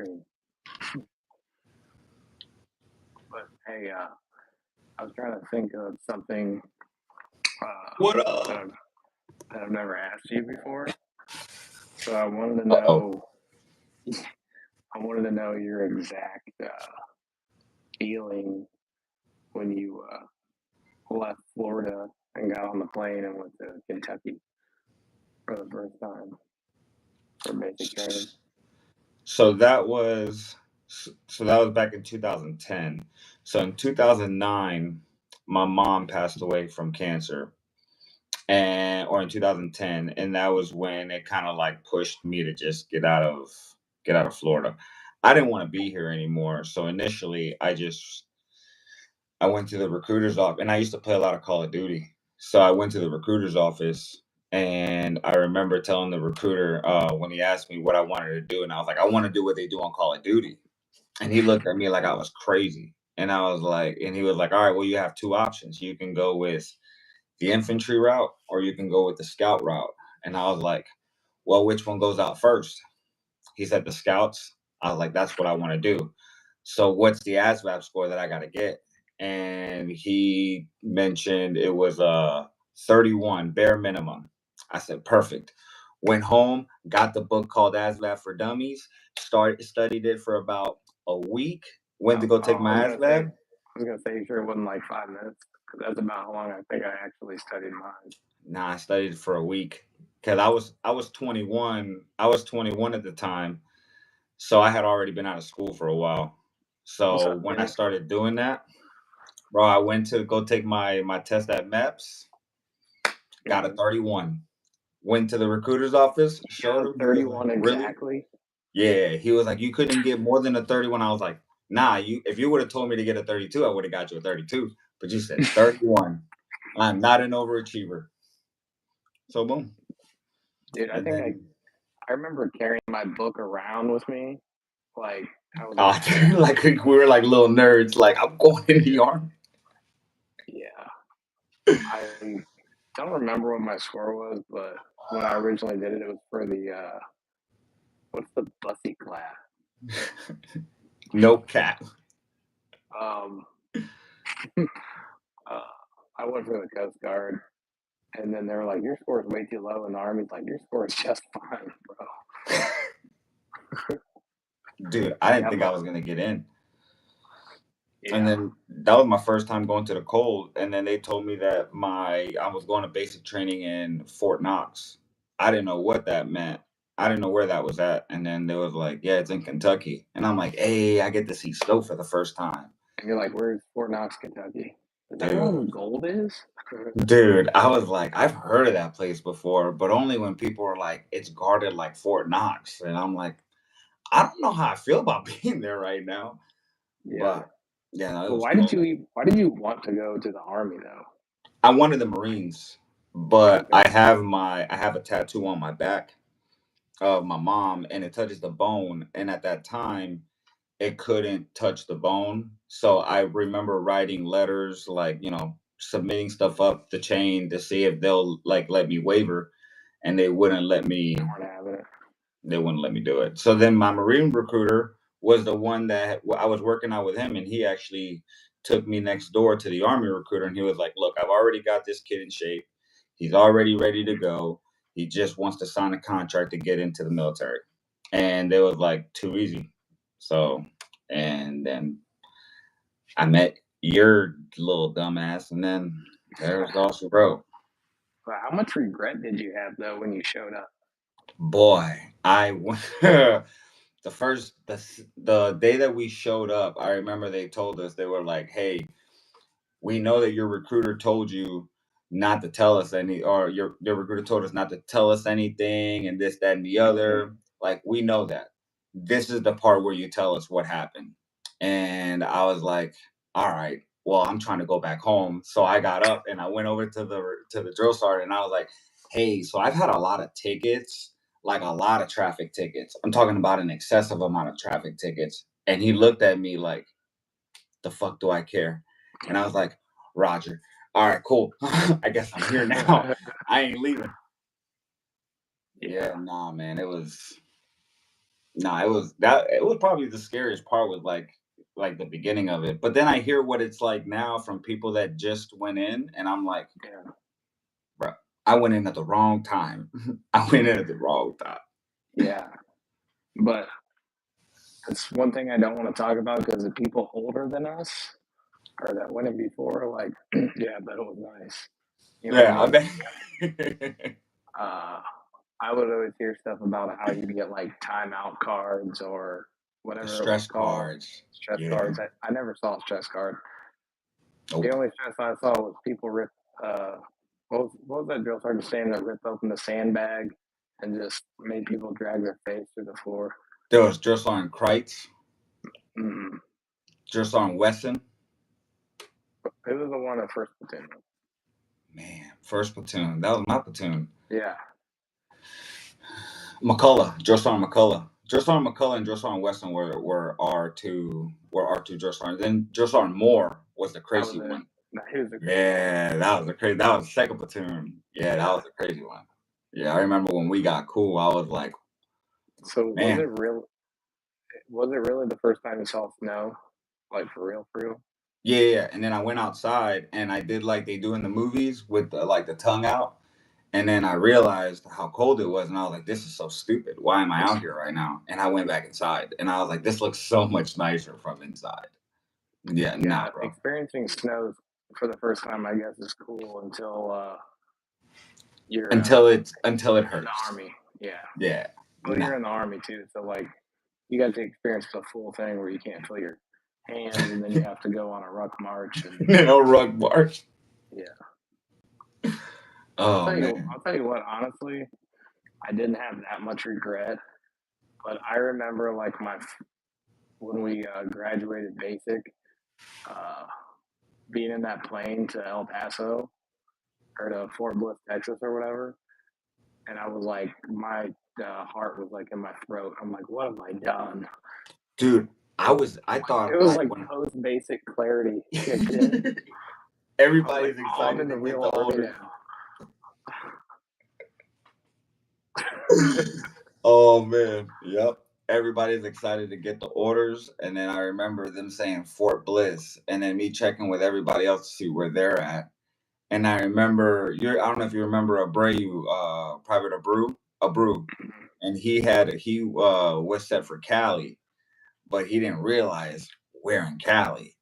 stream. But hey, I was trying to think of something What that up? I've never asked you before. So I wanted to Uh-oh. know. I wanted to know your exact feeling when you left Florida and got on the plane and went to Kentucky for the first time for basic training. So that was back in 2010. So in 2009, my mom passed away from cancer, or in 2010, and that was when it kind of like pushed me to just get out of Florida. I didn't want to be here anymore. So initially, I went to the recruiter's office, and I used to play a lot of Call of Duty. So I went to the recruiter's office, and I remember telling the recruiter when he asked me what I wanted to do, and I was like, I want to do what they do on Call of Duty. And he looked at me like I was crazy. And he was like, all right, well, you have two options. You can go with the infantry route, or you can go with the scout route. And I was like, well, which one goes out first? He said the scouts. I was like, that's what I want to do. So what's the ASVAB score that I got to get? And he mentioned it was a 31 bare minimum. I said, perfect. Went home, got the book called ASVAB for Dummies, studied it for about a week, went to go take my ASVAB. I was gonna say, you sure it wasn't like 5 minutes? Because that's about how long I think I actually studied mine. Nah, I studied for a week because I was 21. I was 21 at the time, so I had already been out of school for a while. So when I started doing that, bro, I went to go take my test at MEPS, got a 31. Went to the recruiter's office, showed him. 31 like, really? exactly. Yeah, he was like, you couldn't get more than a 31. I was like, nah, if you would have told me to get a 32, I would have got you a 32. But you said 31. I'm not an overachiever. So boom. Dude, I And think then I remember carrying my book around with me. Like I was like we were like little nerds, like I'm going in the army. Yeah. I don't remember what my score was, but when I originally did it, it was for the what's the bussy class? No cap. Um, I went for the Coast Guard, and then they were like, "Your score is way too low," in the Army's like, "Your score is just fine, bro." Dude, I didn't think I was gonna get in. Yeah. And then that was my first time going to the cold. And then they told me that I was going to basic training in Fort Knox. I didn't know what that meant. I didn't know where that was at. And then they was like, yeah, it's in Kentucky. And I'm like, hey, I get to see snow for the first time. And you're like, "Where's Fort Knox, Kentucky? Is that where all the gold is?" Dude, I was like, I've heard of that place before, but only when people are like, it's guarded like Fort Knox. And I'm like, I don't know how I feel about being there right now. Yeah. But yeah, no, it But was why cool. did you want to go to the Army though? I wanted the Marines, but Okay. I have a tattoo on my back of my mom, and it touches the bone. And at that time, it couldn't touch the bone. So I remember writing letters, like submitting stuff up the chain to see if they'll like let me waiver, and they wouldn't let me. They weren't having it. They wouldn't let me do it. So then my Marine recruiter was the one that I was working out with him, and he actually took me next door to the Army recruiter, and he was like, "Look, I've already got this kid in shape. He's already ready to go. He just wants to sign a contract to get into the military." And it was like too easy. So, and then I met your little dumbass, and then there's all she wrote. But how much regret did you have though when you showed up? Boy, the day that we showed up, I remember they told us, they were like, "Hey, we know that your recruiter told you not to tell us or your recruiter told us not to tell us anything, and this, that, and the other. Like, we know that. This is the part where you tell us what happened." And I was like, "All right, well, I'm trying to go back home." So I got up and I went over to the drill sergeant, and I was like, "Hey, so I've had a lot of tickets, like a lot of traffic tickets. I'm talking about an excessive amount of traffic tickets." And he looked at me like, "The fuck do I care?" And I was like, "Roger. All right, cool. I guess I'm here now. I ain't leaving." Yeah, nah, man. Nah, it was probably the scariest part was like the beginning of it. But then I hear what it's like now from people that just went in, and I'm like, Yeah. bro, I went in at the wrong time. I went in at the wrong time. Yeah. But it's one thing I don't want to talk about because the people older than us or that went in before, like, yeah, but it was nice. You know what I Yeah, I mean? bet. Uh, I would always hear stuff about how you get like timeout cards or The whatever it was stress called, cards. stress Yeah. cards. I never saw a stress card. The Nope. only stress I saw was people rip. Uh, what was that drill sergeant saying that ripped open the sandbag and just made people drag their face through the floor? There was just on Kreitz, Mm. just on Wesson. It was the one at first platoon. Man, first platoon. That was my platoon. Yeah, McCullough, Joshon McCullough. Joshon McCullough and Joshon Weston were R2 Joshon. Then Joshon Moore was the that was crazy it. one. No, he was a crazy one. Yeah, that was the second platoon. Yeah, that Yeah. was a crazy one. Yeah, I remember when we got cool, I was like, So was man, it real? Was it really the first time you saw snow? Like for real, for real? yeah, yeah. And then I went outside and I did like they do in the movies with the tongue out. And then I realized how cold it was, and I was like, "This is so stupid. Why am I out here right now?" And I went back inside, and I was like, "This looks so much nicer from inside." Yeah, nah, Yeah, bro. experiencing snow for the first time, I guess, is cool until you're Until it in the hurts. army. Yeah, Yeah, well, nah. you're in the army too, so like you got to experience the full thing where you can't feel your hands, and then you have to go on a ruck march, and No rug march. yeah. Oh man. I'll tell you what. Honestly, I didn't have that much regret, but I remember like when we graduated basic, uh, being in that plane to El Paso or to Fort Bliss, Texas, or whatever, and I was like, my heart was like in my throat. I'm like, what have I done? Dude, I It thought was like like when post basic clarity kicked in. I was like, everybody's oh, I'm excited in to the get real the army orders. now. Oh man. Yep. Everybody's excited to get the orders. And then I remember them saying Fort Bliss and then me checking with everybody else to see where they're at. And I remember I don't know if you remember Abreu, Private Abreu. And he was set for Cali, but he didn't realize we're in Cali.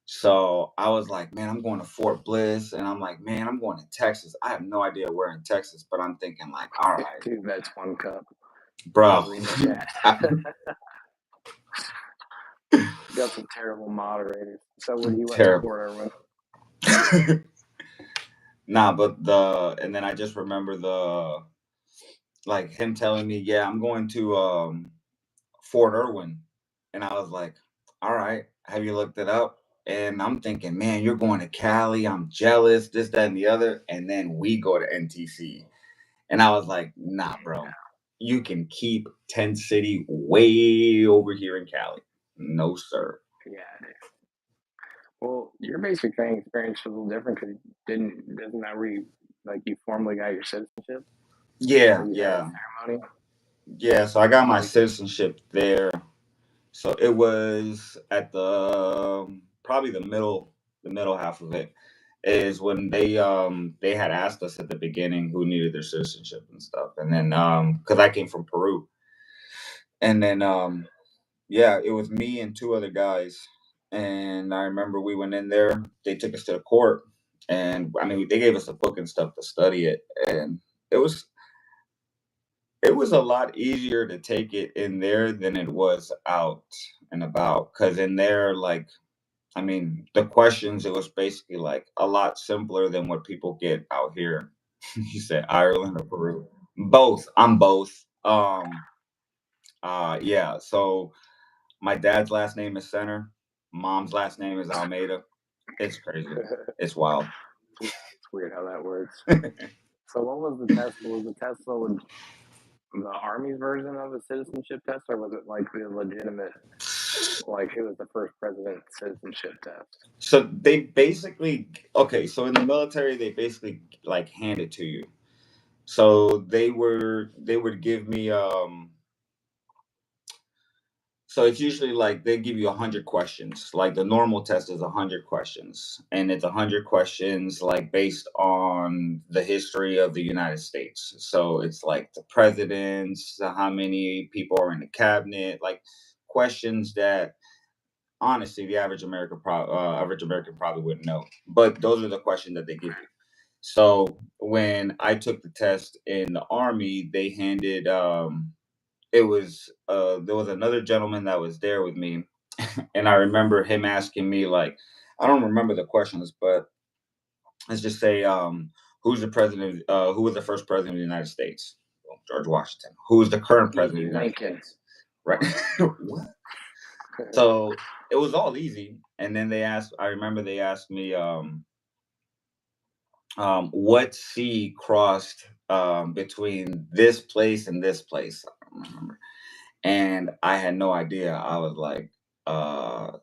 So I was like, man, I'm going to Fort Bliss, and I'm like, man, I'm going to Texas. I have no idea where in Texas, but I'm thinking like, all right, Two vets, one cup. I'll bro. read the chat. Got some terrible moderators. So when you went to Terrible. Fort Irwin, Nah, and then I just remember like him telling me, yeah, I'm going to Fort Irwin, and I was like, all right, have you looked it up? And I'm thinking, man, you're going to Cali. I'm jealous, this, that, and the other. And then we go to NTC. And I was like, nah, bro, you can keep Tent City way over here in Cali. No, sir. yeah. Well, your basic training experience was a little different because isn't that where you like you formally got your citizenship Yeah, or you had a yeah, ceremony? yeah. So I got my Like, citizenship there. So it was at probably the middle half of it is when they had asked us at the beginning who needed their citizenship and stuff, and then because I came from Peru, and then yeah, it was me and two other guys. And I remember we went in there, they took us to the court, and I mean, they gave us a book and stuff to study it. And it was it was a lot easier to take it in there than it was out and about. Cause in there, like, I mean, the questions, it was basically like a lot simpler than what people get out here. You said Ireland or Peru? Both. I'm both. Yeah. So my dad's last name is Center. Mom's last name is Almeida. It's crazy. It's wild. it's weird how that works. So what was the test? Was the test the Army's version of a citizenship test, or was it like the legitimate, like who was the first president citizenship test? So they basically okay. So in the military, they basically like hand it to you. So they would give me So it's usually like they give you 100 questions. Like the normal test is 100 questions, and it's 100 questions like based on the history of the United States. So it's like the presidents, how many people are in the cabinet, like questions that honestly the average American probably wouldn't know. But those are the questions that they give you. So when I took the test in the army, they handed it was there was another gentleman that was there with me, and I remember him asking me like, I don't remember the questions, but let's just say who's the president, who was the first president of the United States? Well, George Washington. Who is the current president Easy, of the United Lincoln. States? Right. What? So it was all easy, and then I remember they asked me what sea crossed between this place and this place. I don't remember. And I had no idea. I was like,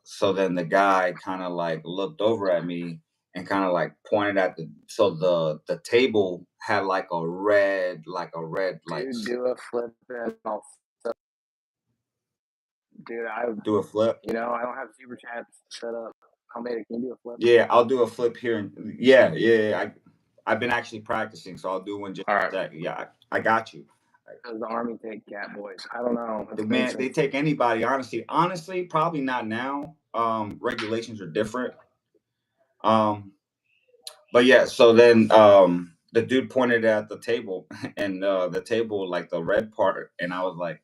so then the guy kind of like looked over at me and kind of like pointed at the table had like a red like Dude, do a flip and I'll dude, do a flip. I don't have super chats set up. Can you do a flip? Yeah, I'll do a flip here. And yeah. I've been actually practicing, so I'll do one just All right. that. Yeah, I got you. Does the army take cat boys? I don't know. Man, they take anybody. Honestly, probably not now. Regulations are different. But yeah, so then the dude pointed at the table and the table like the red part, and I was like,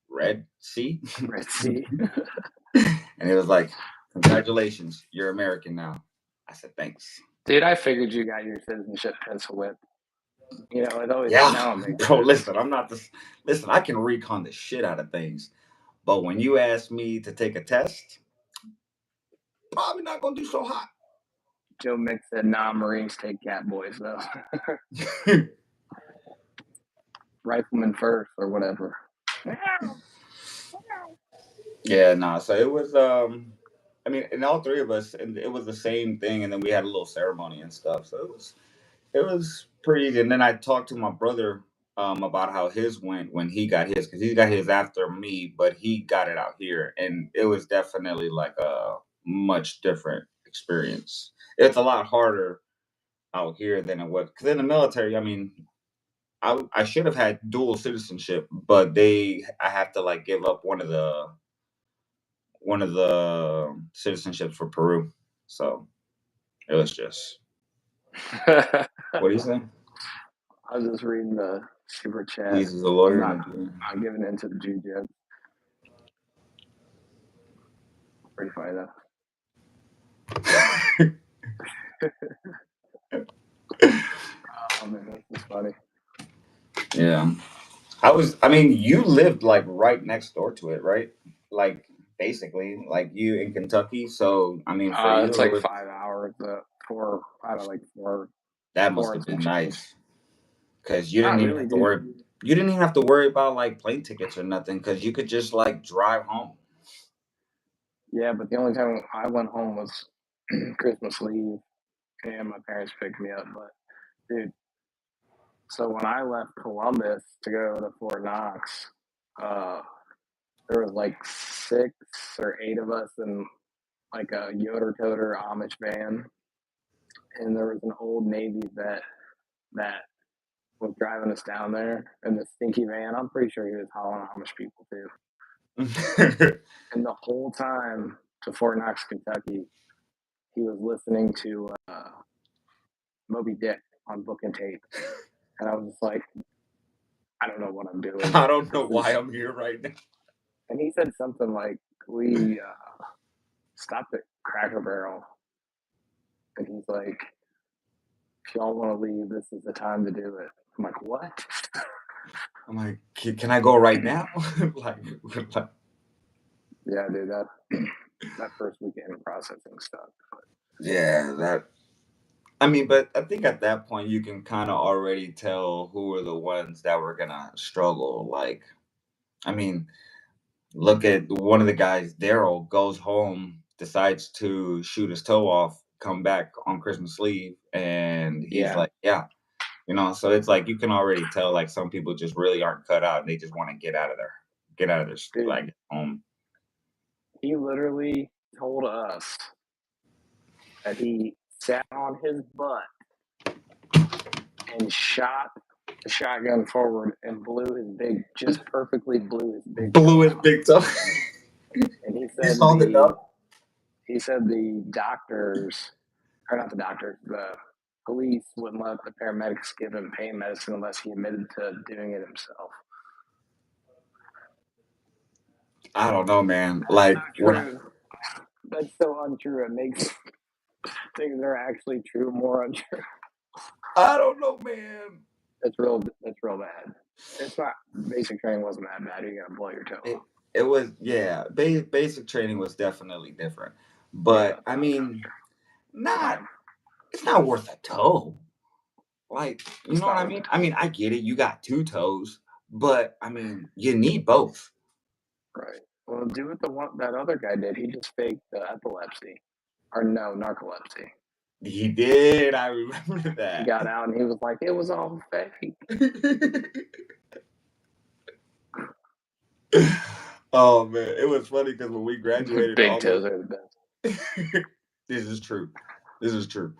Red Sea? Red Sea. And it was like, congratulations, you're American now. I said, thanks. Dude, I figured you got your citizenship pencil whip. It always Bro, listen, listen, I can recon the shit out of things. But when you ask me to take a test, probably not gonna do so hot. Joe Mick said, nah, Marines take cat boys though. Rifleman first or whatever. Yeah, nah. So it was I mean, and all three of us, and it was the same thing, and then we had a little ceremony and stuff. So it was pretty easy. And then I talked to my brother about how his went when he got his, because he got his after me, but he got it out here, and it was definitely like a much different experience. It's a lot harder out here than it was, because in the military, I mean, I should have had dual citizenship, but I have to like give up one of the citizenships for Peru. So it was just. What do you say? I was just reading the super chat. He's a lawyer. I'm giving into the Jujitsu. Pretty funny though. Oh man, that's funny. Yeah. I mean, you lived like right next door to it, right? Like basically, like you in Kentucky. So I mean, for you, it's like 5 hours. Four. That must have been nice, because you didn't even have to worry. You didn't even have to worry about like plane tickets or nothing, because you could just like drive home. Yeah, but the only time I went home was Christmas Eve, and my parents picked me up. But dude, so when I left Columbus to go to Fort Knox, there was like 6 or 8 of us in like a Yoder Toter Amish van, and there was an old Navy vet that was driving us down there in the stinky van. I'm pretty sure he was hauling Amish people too. And the whole time to Fort Knox, Kentucky, he was listening to Moby Dick on book and tape, and I was just like, I don't know what I'm doing. I don't know why I'm here right now. And he said something like, we stopped at Cracker Barrel, and he's like, if y'all want to leave, this is the time to do it. I'm like, what? I'm like, can I go right now? like, yeah, dude, that first weekend processing stuff. Yeah, I mean, but I think at that point you can kind of already tell who were the ones that were gonna struggle. Like, I mean, look at one of the guys, Daryl, goes home, decides to shoot his toe off, come back on Christmas Eve, and he's like, yeah. So it's like you can already tell like some people just really aren't cut out and they just want to get out of their like home. He literally told us that he sat on his butt and shot the shotgun forward and just perfectly blew his big toe Blew his out. big toe. And he He said sawed it up. the doctors, or not the doctors, the police wouldn't let the paramedics give him pain medicine unless he admitted to doing it himself. I don't know, man. Like True. That's so untrue. It makes things that are actually true more untrue. I don't know, man. That's real bad. It's not basic training wasn't that bad. You're gonna blow your toe It off. it was, yeah. Basic training was definitely different, Yeah, but I mean, not it's not worth a toe. Like, you it's know what not I worth mean? it. I mean, I get it. You got two toes, but I mean, you need both. Right. Well, do what that other guy did. He just faked the epilepsy, or no, narcolepsy. He did. I remember He that. got out and he was like, "It was all fake." Oh man, it was funny because when we graduated, Big all toes those. are the best. This is true. This is true.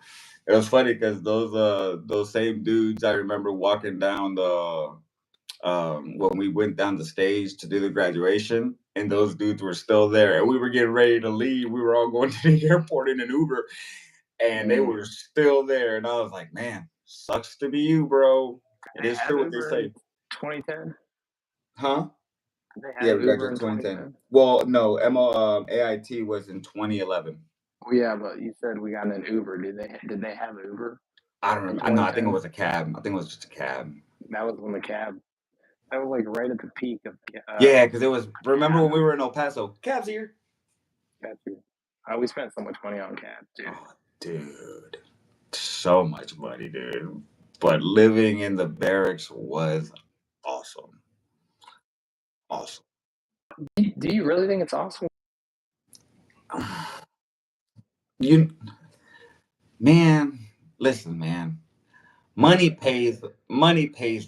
It was funny because those same dudes, I remember walking down the when we went down the stage to do the graduation, and those dudes were still there, and we were getting ready to leave. We were all going to the airport in an Uber, and they were still there. And I was like, man, sucks to be you, bro. It is true what they Uber in say. 2010. Huh? Did they Yeah, have we Uber graduated in 2010. 2010? Well, no, AIT was in 2011. Well, yeah, but you said we got an Uber. Did they have Uber I don't in remember. No, I think it 2010? was a cab. I think it was just a cab. That was when the cab. That was like right at the peak of Yeah, because it was. Remember when we were in El Paso? Cab's here. got you. We spent so much money on cabs, dude. Oh, dude, so much money, dude. But living in the barracks was awesome. Awesome. Do you really think it's awesome? You, man, listen, man. Money pays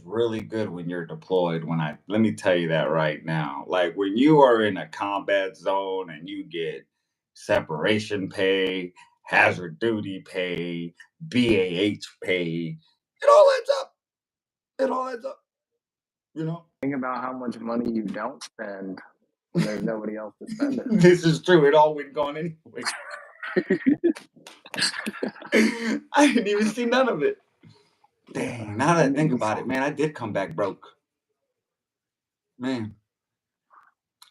really good when you're deployed. Let me tell you that right now. Like when you are in a combat zone and you get separation pay, hazard duty pay, BAH pay, it all adds up. It all adds up. You know? Think about how much money you don't spend when there's nobody else to spend it. This is true. It all went gone anyway. I didn't even see none of it. Dang, now that I think about it, man, I did come back broke. Man.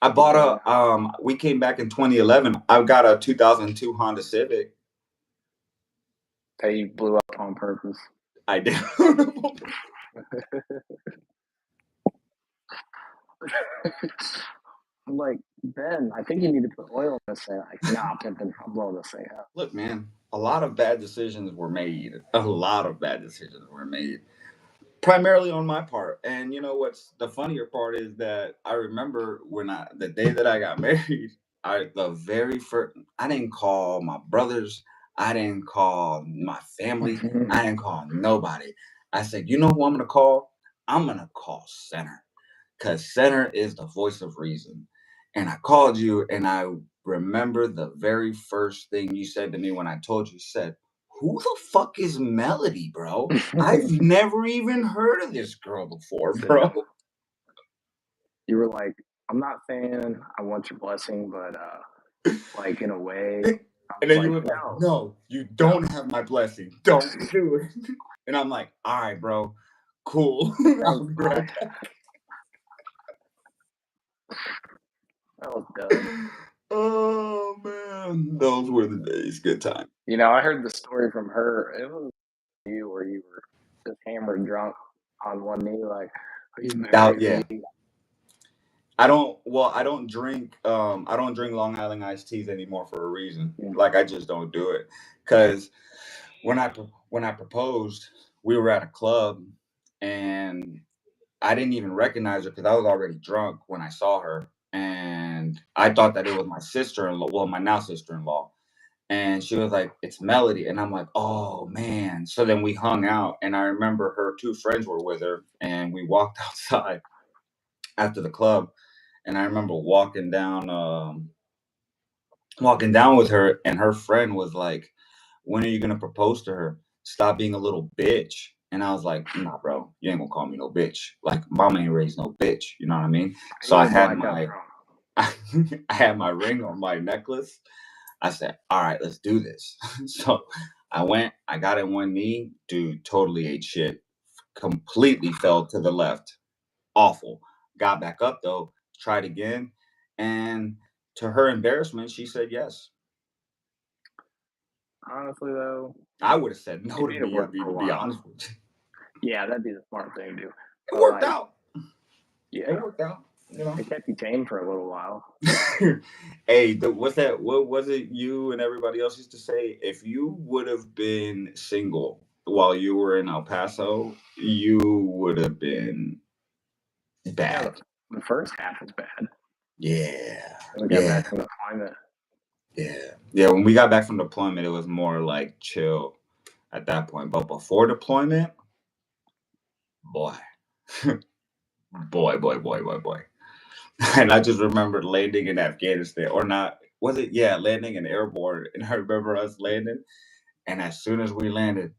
I bought we came back in 2011. I got a 2002 Honda Civic. That you blew up on purpose. I did. I'm like, Ben, I think you need to put oil in this thing. Like, nah, pimpin', I'm blowing this thing up. Look, man, a lot of bad decisions were made. A lot of bad decisions were made. Primarily on my part. And you know what's the funnier part is that I remember the day that I got married, the very first I didn't call my brothers, I didn't call my family, I didn't call nobody. I said, you know who I'm gonna call? I'm gonna call Center. Because Center is the voice of reason. And I called you and I remember the very first thing you said to me when I told you, said, who the fuck is Melody, bro? I've never even heard of this girl before, bro. You were like, I'm not saying I want your blessing, but like in a way. And then you were like, no, you don't have my blessing. Don't do it. And I'm like, all right, bro. Cool. I'll be right back. That was dumb. Oh man, those were the days. Good time. You know, I heard the story from her. It was you where you were just hammered drunk on one knee, like, are you married? Yeah. I don't drink Long Island iced teas anymore for a reason. Like I just don't do it. Cause when I proposed, we were at a club and I didn't even recognize her because I was already drunk when I saw her. And I thought that it was my sister-in-law, well, my now sister-in-law. And she was like, it's Melody. And I'm like, oh man. So then we hung out and I remember her two friends were with her and we walked outside after the club. And I remember walking down walking down with her, and her friend was like, "When are you gonna propose to her? Stop being a little bitch." And I was like, "Nah, bro, you ain't gonna call me no bitch. Like, mama ain't raised no bitch. You know what I mean?" So You I were had black up my, front. I had my ring on my necklace. I said, "All right, let's do this." So I went. I got in one knee. Dude, totally ate shit. Completely fell to the left. Awful. Got back up though. Tried again, and to her embarrassment, she said yes. Honestly, though, I would have said no it to made it me, work for to a be while. honest with you. Yeah, that'd be the smart thing to do. It But worked like, out. It yeah, worked out. You know. it kept you tame for a little while. Hey, what's that? What was it you and everybody else used to say? If you would have been single while you were in El Paso, you would have been Yeah, bad. the first half was bad. Yeah. We got Yeah. back from deployment. Yeah. Yeah. When we got back from deployment, it was more like chill at that point. But before deployment, boy, boy. And I just remember landing in Afghanistan, or not, was it? Yeah, landing in airborne. And I remember us landing. And as soon as we landed,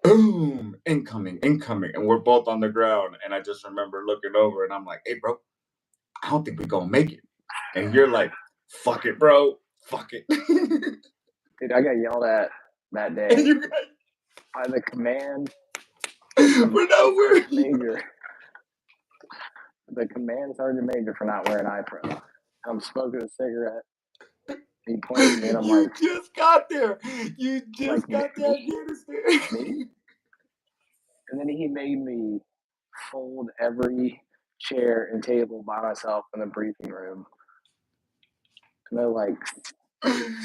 boom, incoming, incoming. And we're both on the ground. And I just remember looking over and I'm like, "Hey, bro, I don't think we're going to make it." And you're like, "Fuck it, bro. Fuck it." Dude, I got yelled at that And day you guys, by the command of we're not sergeant wearing. major, the command sergeant major for not wearing eye pro. I'm smoking a cigarette. He points at me and I'm You like, just got there. You like just got to Afghanistan. me? And then he made me fold every chair and table by myself in the briefing room. And they're like,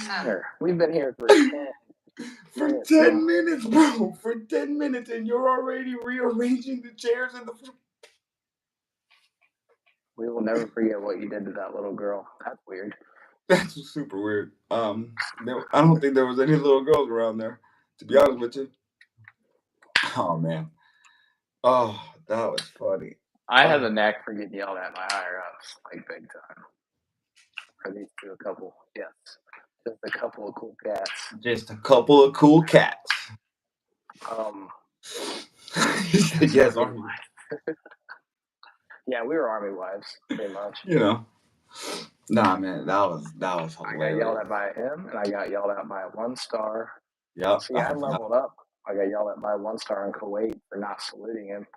Center, we've been here for 10 For minutes now. 10 minutes, bro. For 10 minutes, and you're already rearranging the chairs in the. We will never forget what you did to that little girl. That's weird. That's super weird. I don't think there was any little girls around there, to be honest with you. Oh man. Oh, that was funny. I have Oh, a knack for getting yelled at by higher ups, like big time. For these two, a couple, yes, just a couple of cool cats. just a couple of cool cats. Um, Yes, Army wives. Yeah, we were Army wives, pretty much. you know. Nah, man, that was I got yelled hilarious. at by him, and I got yelled at by a 1-star. Yep. See, I leveled up. I got yelled at by a 1-star in Kuwait for not saluting him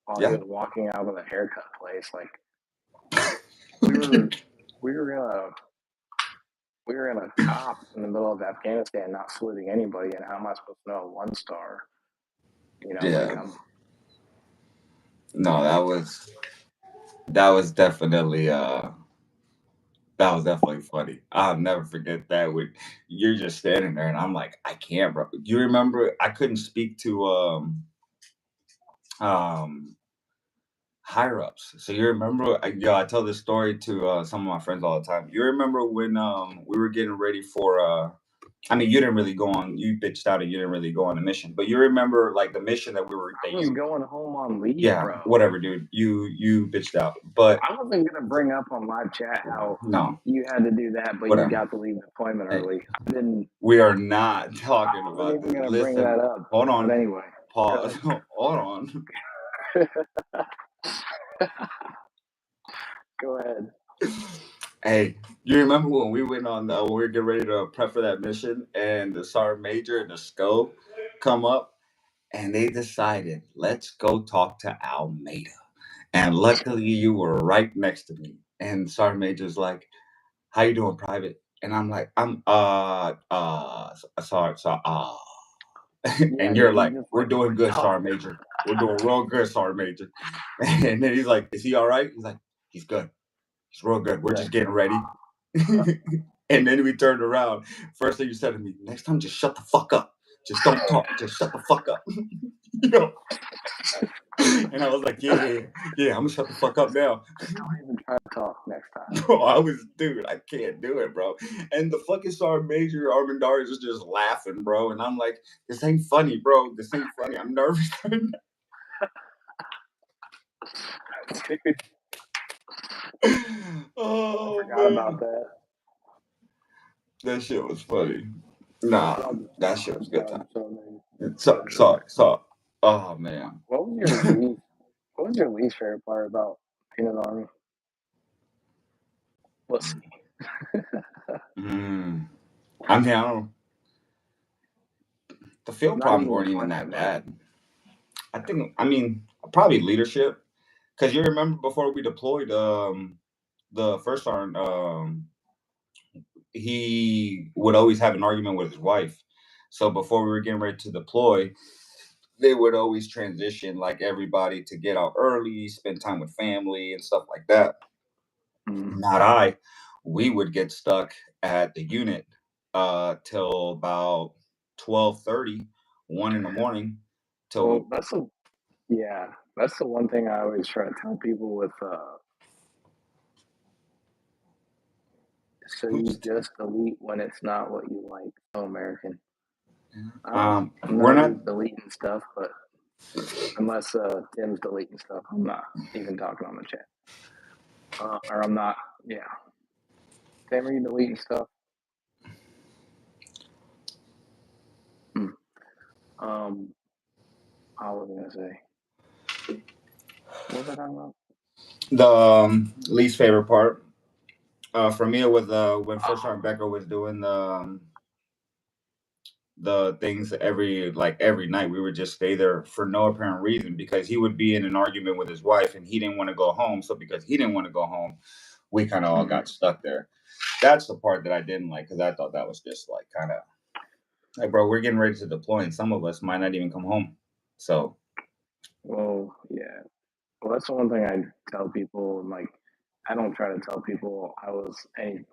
while he Yeah. was walking out of the haircut place. Like we were, we were in a we were in a cop in the middle of Afghanistan, not saluting anybody. And how am I supposed to know a 1-star? You know, like Yeah. No, that was definitely that was definitely funny. I'll never forget that. With you're just standing there, and I'm like, I can't, bro. You remember? I couldn't speak to um higher ups. So you remember? I tell this story to some of my friends all the time. You remember when we were getting ready for I mean, you didn't really go on. You bitched out, and you didn't really go on the mission. But you remember, like the mission that I was going home on leave, yeah, bro. whatever, dude. You bitched out, but I wasn't gonna bring up on live chat how no, you had to do that, but you whatever. got to leave deployment Hey, early. I didn't. we are not I talking wasn't about even this. gonna bring Listen, that up. hold But on, anyway, go pause, hold on. ahead. Go ahead. Hey, you remember when we went on? We were getting ready to prep for that mission, and the sergeant major and the scope come up, and they decided, let's go talk to Almeida. And luckily, you were right next to me. And sergeant major's like, "How you doing, private?" And I'm like, sorry, Yeah, and you're he like, just "We're like doing good, talk. sergeant major. We're doing real good, sergeant major." And then he's like, "Is he all right?" He's like, "He's good. He's real good. We're Like, just getting ready." And then we turned around. First thing you said to me, "Next time, just shut the fuck up. Just don't talk. Just shut the fuck up." You know? And I was like, yeah, I'm gonna shut the fuck up now. don't even try to talk next time. Bro, I was, dude, I can't do it, bro. And the fucking sergeant major Armendariz is just laughing, bro. And I'm like, this ain't funny, bro. This ain't funny. I'm nervous right Dude, now. I Oh forgot about man. that. That shit was funny. Nah, Shout out to that shit was good Star, time. so So. Oh man. what was your least favorite part about being in the army? Let's see. Mm. I mean, I don't. The field Not problems even weren't even deployment, that but bad. I mean, probably leadership. Because you remember before we deployed, the first sergeant, he would always have an argument with his wife. So before we were getting ready to deploy, they would always transition like everybody to get out early, spend time with family and stuff like that. Not I. We would get stuck at the unit till about 12:30, 1 in the morning. well, Till that's the one thing I always try to tell people with so you who's just delete when it's not what you like. So American. I'm we're not not. even deleting stuff, but unless Tim's deleting stuff, I'm not even talking on the chat. Or I'm not. Yeah, Tim, are you deleting stuff? Hmm. I was gonna say, what was I talking about? The least favorite part for me it was when First Sergeant Becker was doing the things every night. We would just stay there for no apparent reason because he would be in an argument with his wife and he didn't want to go home. So because he didn't want to go home, we kind of all got stuck there. That's the part that I didn't like because I thought that was just like kind of like, bro, we're getting ready to deploy and some of us might not even come home. So Well, yeah. Well, that's the one thing I tell people. And like, I don't try to tell people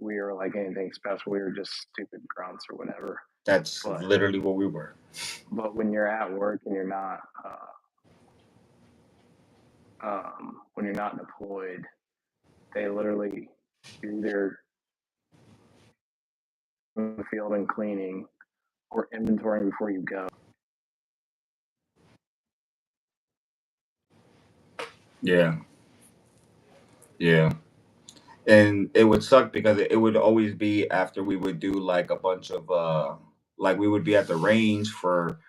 we were like anything special. We were just stupid grunts or whatever. that's But literally what we were. but when you're at work and when you're not deployed, they literally you're either in the field and cleaning or inventorying before you go. Yeah. Yeah. And it would suck because it would always be after we would do like a bunch of like we would be at the range for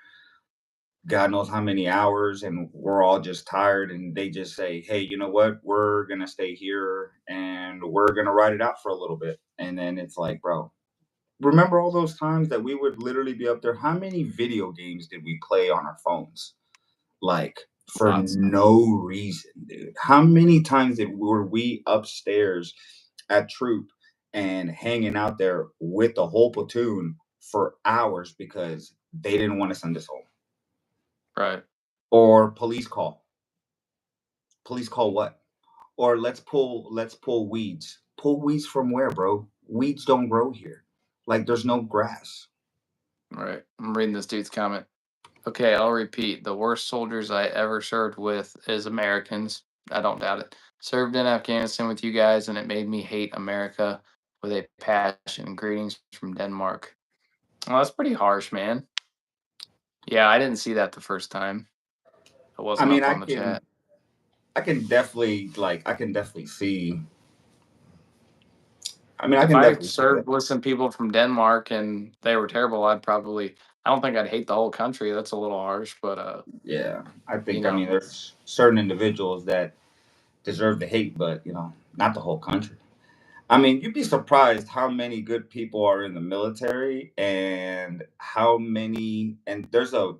God knows how many hours and we're all just tired and they just say, "Hey, you know what? We're going to stay here and we're going to ride it out for a little bit." And then it's like, "Bro, remember all those times that we would literally be up there? How many video games did we play on our phones? Like for Lots. no reason, dude. How many times were we upstairs at troop and hanging out there with the whole platoon for hours because they didn't want to send us home? Right. Or police call. Police call what? Or let's pull weeds. Pull weeds from where, bro? Weeds don't grow here. Like there's no grass. Right. I'm reading this dude's comment. Okay, I'll repeat. The worst soldiers I ever served with is Americans. I don't doubt it. Served in Afghanistan with you guys, and it made me hate America with a passion. Greetings from Denmark. Well, that's pretty harsh, man. Yeah, I didn't see that the first time. It I wasn't mean, up on the chat. I can definitely see. I mean, I If can I definitely see that. served with some people from Denmark and they were terrible, I don't think I'd hate the whole country. That's a little harsh, but Yeah, I you think. I know, mean, there's certain individuals that deserve the hate, but not the whole country. I mean, you'd be surprised how many good people are in the military, and how many. And there's a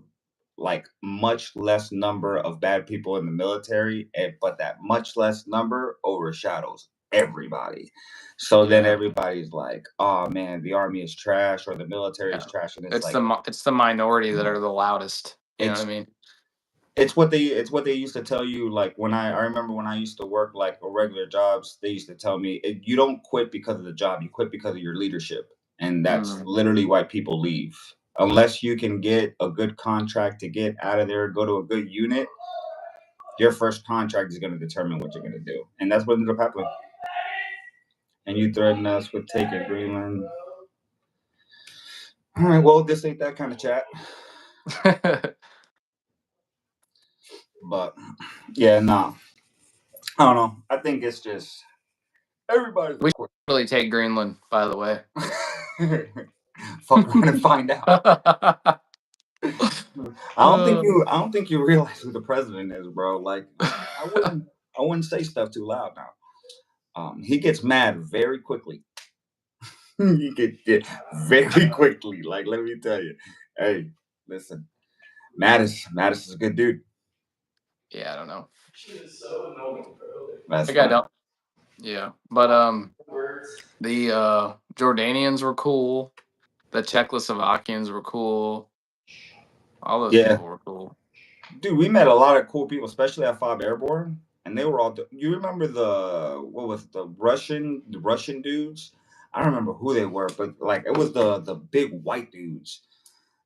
like much less number of bad people in the military, but that much less number overshadows everybody. So then yeah. everybody's like, "Oh man, the army is trash," or "The military is Yeah. trash," and it's like, It's the minority that no, are the loudest. You know what I it's mean? it's what they used to tell you. Like when I remember when I used to work like regular jobs, they used to tell me you don't quit because of the job, you quit because of your leadership, and that's Mm, literally why people leave. Unless you can get a good contract to get out of there, go to a good unit, your first contract is going to determine what you're going to do, and that's what ended up happening. And you threaten us with taking Greenland. All right, well, this ain't that kind of chat, but yeah, no, I don't know. I think it's just everybody's we should really take Greenland, by the way. Fuck around and find out. I don't think you realize who the president is, bro. Like, I wouldn't say stuff too loud now. He gets mad very quickly. He gets very quickly. Like, let me tell you. Hey, listen, Mattis is a good dude. Yeah, I don't know. That's Like I fine. don't. Yeah, but the Jordanians were cool. The Czechoslovakians were cool. All those Yeah. people were cool. Dude, we met a lot of cool people, especially at 5 Airborne, and they were all. You remember the Russian dudes? I don't remember who they were, but like it was the big white dudes.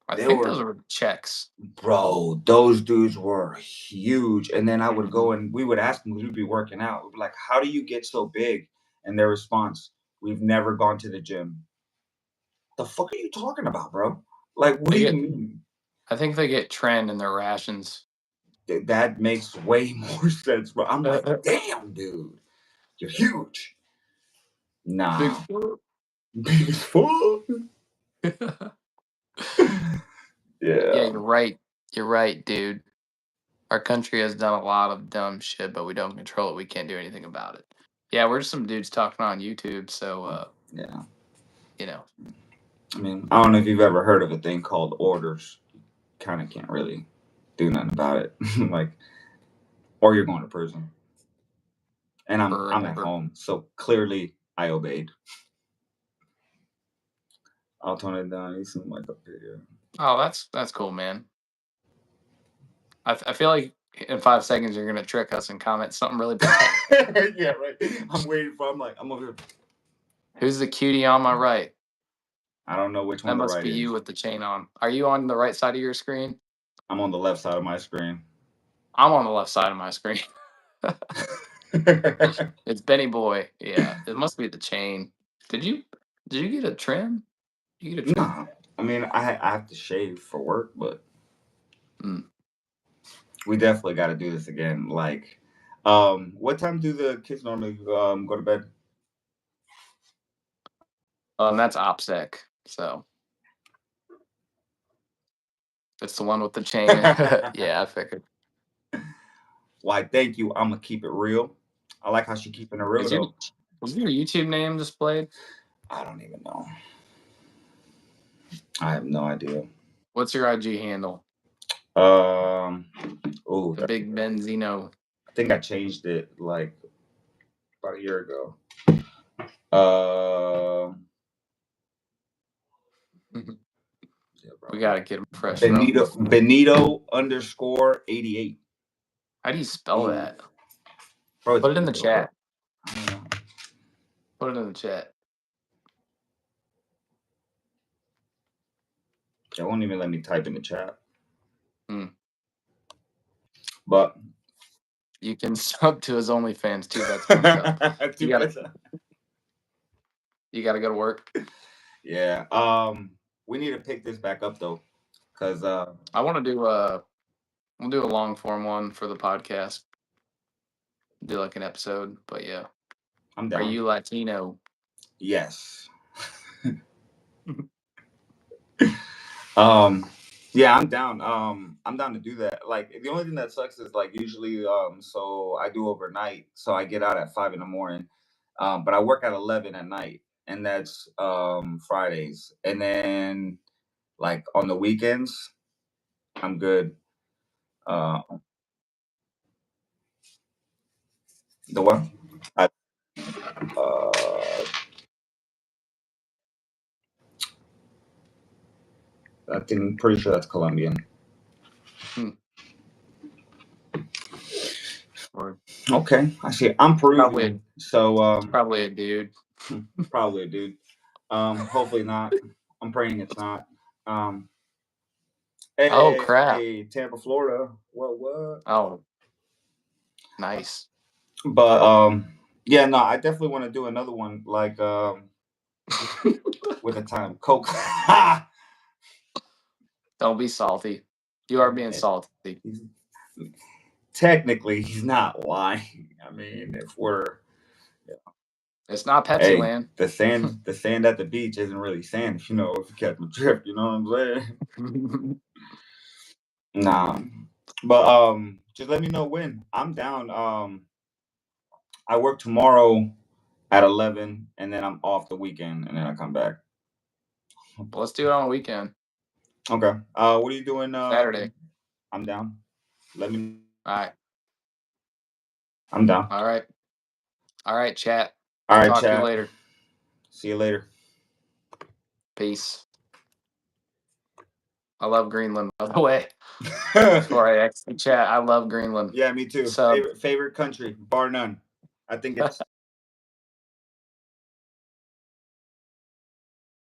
I think those were Czechs. Bro, those dudes were huge. And then I would go and we would ask them, we'd be working out. We'd be like, how do you get so big? And their response, we've never gone to the gym. The fuck are you talking about, bro? Like, what do you mean? I think they get trend in their rations. That makes way more sense, bro. I'm like, damn, dude, you're huge. Nah. Big as fuck. Yeah, you're right. You're right, dude. Our country has done a lot of dumb shit, but we don't control it. We can't do anything about it. Yeah, we're just some dudes talking on YouTube, so yeah. You know. I mean, I don't know if you've ever heard of a thing called orders. Kind of can't really do nothing about it. Like, or you're going to prison. And I'm at home, so clearly I obeyed. I'll tone it down. You seem like a video. Oh, that's cool, man. I feel like in 5 seconds you're gonna trick us and comment something really bad. Yeah, right. I'm waiting for. I'm over here. Who's the cutie on my right? I don't know which one. That must be you with the chain on. Are you on the right side of your screen? I'm on the left side of my screen. I'm on the left side of my screen. It's Benny Boy. Yeah, it must be the chain. Did you get a trim? You get a trim? Nah. I mean, I have to shave for work, but we definitely got to do this again. Like, what time do the kids normally go to bed? That's OPSEC, so it's the one with the chain. Yeah, I figured. Why, thank you. I'm gonna keep it real. I like how she keeping it real though. Was your YouTube name displayed? I don't even know. I have no idea. What's your IG handle? The Big Benzino. I think I changed it like about a year ago. We gotta get him fresh. Benito _88. How do you spell that? Bro, put it in the chat. Put it in the chat. It won't even let me type in the chat. But you can sub to his OnlyFans too. That's fun stuff. You gotta go to work. Yeah. We need to pick this back up though, because I want to do we'll do a long form one for the podcast. Do like an episode, but yeah. I'm down. Are you Latino? Yes. Yeah, I'm down. I'm down to do that. Like, the only thing that sucks is like usually so I do overnight, so I get out at 5 a.m. But I work at 11 at night, and that's Fridays. And then like on the weekends, I'm good. The what? I'm pretty sure that's Colombian. Okay, I see. I'm Peruvian, so probably a dude. Probably a dude. Hopefully not. I'm praying it's not. Hey, oh crap! Hey, Tampa, Florida. What? Oh, nice. But yeah, no, I definitely want to do another one, like with a time Coke. Don't be salty. You are being salty. Technically, he's not lying. I mean, if we're It's not Pepsi Hey, Land. the sand at the beach isn't really sand, if you catch my drift, you know what I'm saying? Nah. But just let me know when. I'm down. I work tomorrow at 11 and then I'm off the weekend and then I come back. Well, let's do it on a weekend. Okay. What are you doing? Saturday. I'm down. Let me. All right. I'm down. All right. All right, chat. All right, Talk to you chat. later. See you later. Peace. I love Greenland, by the way. Before I exit the chat, I love Greenland. Yeah, me too. So Favorite country, bar none. I think it's